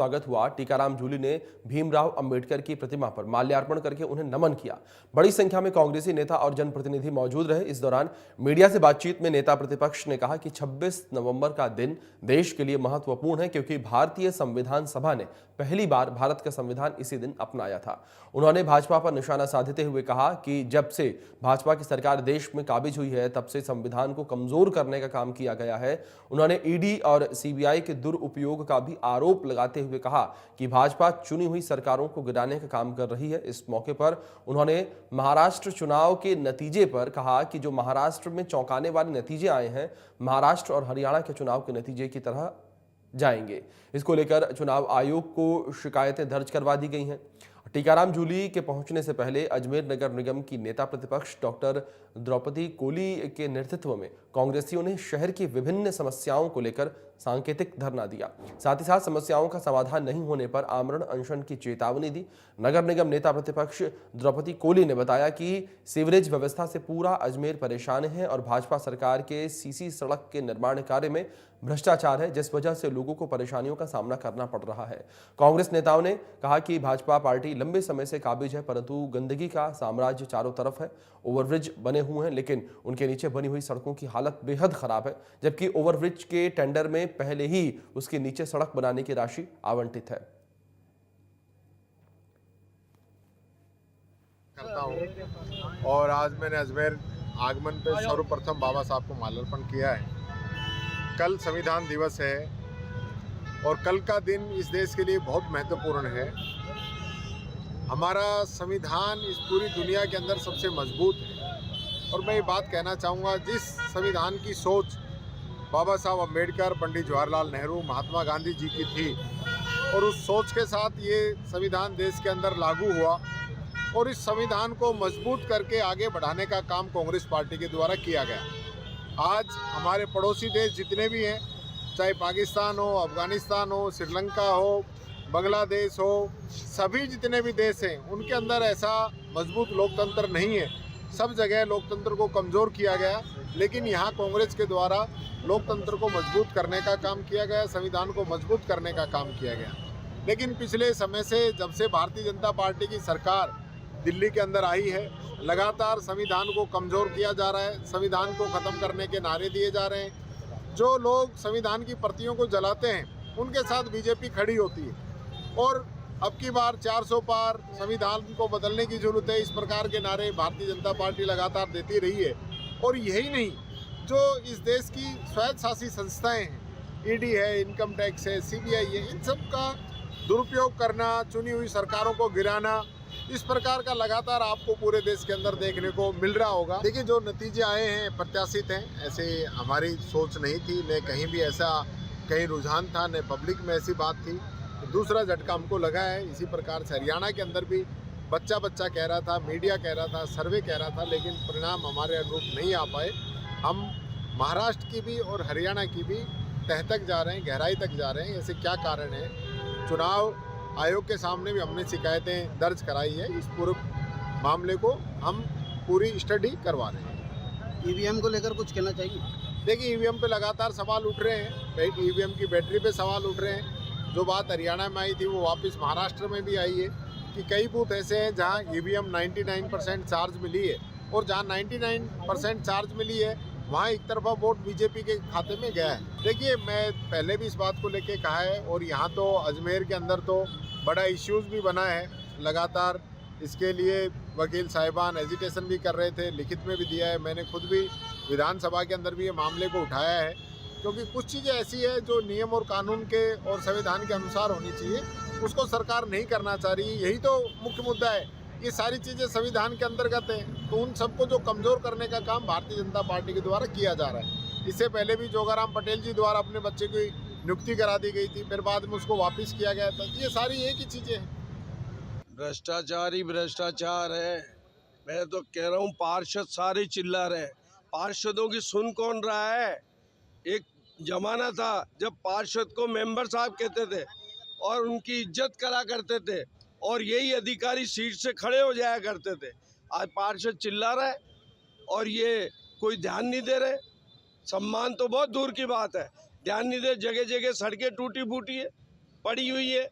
स्वागत हुआ। टीकाराम जूली ने भीमराव अंबेडकर की प्रतिमा पर माल्यार्पण करके उन्हें नमन किया। बड़ी संख्या में कांग्रेसी नेता और जनप्रतिनिधि मौजूद रहे। इस दौरान मीडिया से बातचीत में नेता प्रतिपक्ष ने कहा कि 26 नवंबर का दिन देश के लिए महत्वपूर्ण है, क्योंकि भारतीय संविधान सभा ने पहली बार भारत का संविधान इसी दिन अपनाया था। उन्होंने भाजपा पर निशाना साधते हुए कहा कि जब से भाजपा की सरकार देश में काबिज हुई है, तब से संविधान को कमजोर करने का काम किया गया है। उन्होंने ईडी और सीबीआई के दुरुपयोग का भी आरोप लगाते हुए कहा कि भाजपा चुनी हुई सरकारों को गिराने का काम कर रही है। इस मौके पर उन्होंने महाराष्ट्र चुनाव के नतीजे पर कहा कि जो महाराष्ट्र में चौंकाने वाले नतीजे आए हैं, महाराष्ट्र और हरियाणा के चुनाव के नतीजे की तरह जाएंगे। इसको लेकर चुनाव आयोग को शिकायतें दर्ज करवा दी गई हैं। टीकाराम जूली के पहुंचने से पहले अजमेर नगर निगम की नेता प्रतिपक्ष डॉक्टर द्रौपदी कोली के नेतृत्व में कांग्रेसियों ने शहर की विभिन्न समस्याओं को लेकर सांकेतिक धरना दिया। साथ ही साथ समस्याओं का समाधान नहीं होने पर आमरण अनशन की चेतावनी दी। नगर निगम नेता प्रतिपक्ष द्रौपदी कोली ने बताया कि सीवरेज व्यवस्था से पूरा अजमेर परेशान है और भाजपा सरकार के सीसी सड़क के निर्माण कार्य में भ्रष्टाचार है, जिस वजह से लोगों को परेशानियों का सामना करना पड़ रहा है। कांग्रेस नेताओं ने कहा कि भाजपा पार्टी लंबे समय से काबिज है, परंतु गंदगी का साम्राज्य चारों तरफ है। ओवरब्रिज बने हुए हैं, लेकिन उनके नीचे बनी हुई सड़कों की हालत बेहद खराब है, जबकि ओवरब्रिज के टेंडर में पहले ही उसके नीचे सड़क बनाने की राशि आवंटित है। करता हूं और आज मैंने अजमेर आगमन पे सर्वप्रथम बाबा साहब को माल्यार्पण किया है। कल संविधान दिवस है और कल का दिन इस देश के लिए बहुत महत्वपूर्ण है। हमारा संविधान इस पूरी दुनिया के अंदर सबसे मजबूत है और मैं ये बात कहना चाहूँगा, जिस संविधान की सोच बाबा साहब अम्बेडकर, पंडित जवाहरलाल नेहरू, महात्मा गांधी जी की थी और उस सोच के साथ ये संविधान देश के अंदर लागू हुआ और इस संविधान को मजबूत करके आगे बढ़ाने का काम कांग्रेस पार्टी के द्वारा किया गया। आज हमारे पड़ोसी देश जितने भी हैं, चाहे पाकिस्तान हो, अफगानिस्तान हो, श्रीलंका हो, बांग्लादेश हो, सभी जितने भी देश हैं उनके अंदर ऐसा मजबूत लोकतंत्र नहीं है। सब जगह लोकतंत्र को कमज़ोर किया गया, लेकिन यहाँ कांग्रेस के द्वारा लोकतंत्र को मजबूत करने का काम किया गया, संविधान को मजबूत करने का काम किया गया। लेकिन पिछले समय से जब से भारतीय जनता पार्टी की सरकार दिल्ली के अंदर आई है, लगातार संविधान को कमज़ोर किया जा रहा है, संविधान को ख़त्म करने के नारे दिए जा रहे हैं। जो लोग संविधान की प्रतियों को जलाते हैं उनके साथ बीजेपी खड़ी होती है और अब की बार 400 पार, संविधान को बदलने की जरूरत है, इस प्रकार के नारे भारतीय जनता पार्टी लगातार देती रही है। और यही नहीं, जो इस देश की स्वायत्तशासी संस्थाएं हैं, ईडी है, इनकम टैक्स है, सीबीआई है, इन सब का दुरुपयोग करना, चुनी हुई सरकारों को गिराना, इस प्रकार का लगातार आपको पूरे देश के अंदर देखने को मिल रहा होगा। देखिए, जो नतीजे आए हैं प्रत्याशित हैं, ऐसे हमारी सोच नहीं थी, न कहीं भी ऐसा कहीं रुझान था, न पब्लिक में ऐसी बात थी। दूसरा झटका हमको लगा है। इसी प्रकार से हरियाणा के अंदर भी बच्चा कह रहा था, मीडिया कह रहा था, सर्वे कह रहा था, लेकिन परिणाम हमारे अनुरूप नहीं आ पाए। हम महाराष्ट्र की भी और हरियाणा की भी तह तक जा रहे हैं, गहराई तक जा रहे हैं। ऐसे क्या कारण है? चुनाव आयोग के सामने भी हमने शिकायतें दर्ज कराई है। इस पूरे मामले को हम पूरी स्टडी करवा रहे हैं। ईवीएम को लेकर कुछ कहना चाहिए? देखिए, ईवीएम पे लगातार सवाल उठ रहे हैं, ईवीएम की बैटरी पे सवाल उठ रहे हैं। जो बात हरियाणा में आई थी वो वापस महाराष्ट्र में भी आई है कि कई बूथ ऐसे हैं जहां ईवीएम 99% चार्ज मिली है और जहां 99% चार्ज मिली है वहां एक तरफा वोट बीजेपी के खाते में गया है। देखिए, मैं पहले भी इस बात को लेके कहा है और यहाँ तो अजमेर के अंदर तो बड़ा इश्यूज़ भी बना है। लगातार इसके लिए वकील साहिबान एजिटेशन भी कर रहे थे, लिखित में भी दिया है। मैंने खुद भी विधानसभा के अंदर भी ये मामले को उठाया है, क्योंकि कुछ चीज़ें ऐसी है जो नियम और कानून के और संविधान के अनुसार होनी चाहिए, उसको सरकार नहीं करना चाह रही। यही तो मुख्य मुद्दा है। ये सारी चीज़ें संविधान के अंतर्गत हैं, तो उन सबको जो कमज़ोर करने का काम भारतीय जनता पार्टी के द्वारा किया जा रहा है। इससे पहले भी जोगाराम पटेल जी द्वारा अपने बच्चे की नियुक्ति करा दी गई थी, फिर बाद में उसको वापस किया गया था। ये सारी एक ही चीज़ें हैं। भ्रष्टाचार ही भ्रष्टाचार है। मैं तो कह रहा हूँ, पार्षद सारे चिल्ला रहे हैं, पार्षदों की सुन कौन रहा है? एक जमाना था जब पार्षद को मेंबर साहब कहते थे और उनकी इज्जत करा करते थे और यही अधिकारी सीट से खड़े हो जाया करते थे। आज पार्षद चिल्ला रहा है और ये कोई ध्यान नहीं दे रहे। सम्मान तो बहुत दूर की बात है, ध्यान नहीं दे। जगह जगह सड़कें टूटी फूटी है, पड़ी हुई है।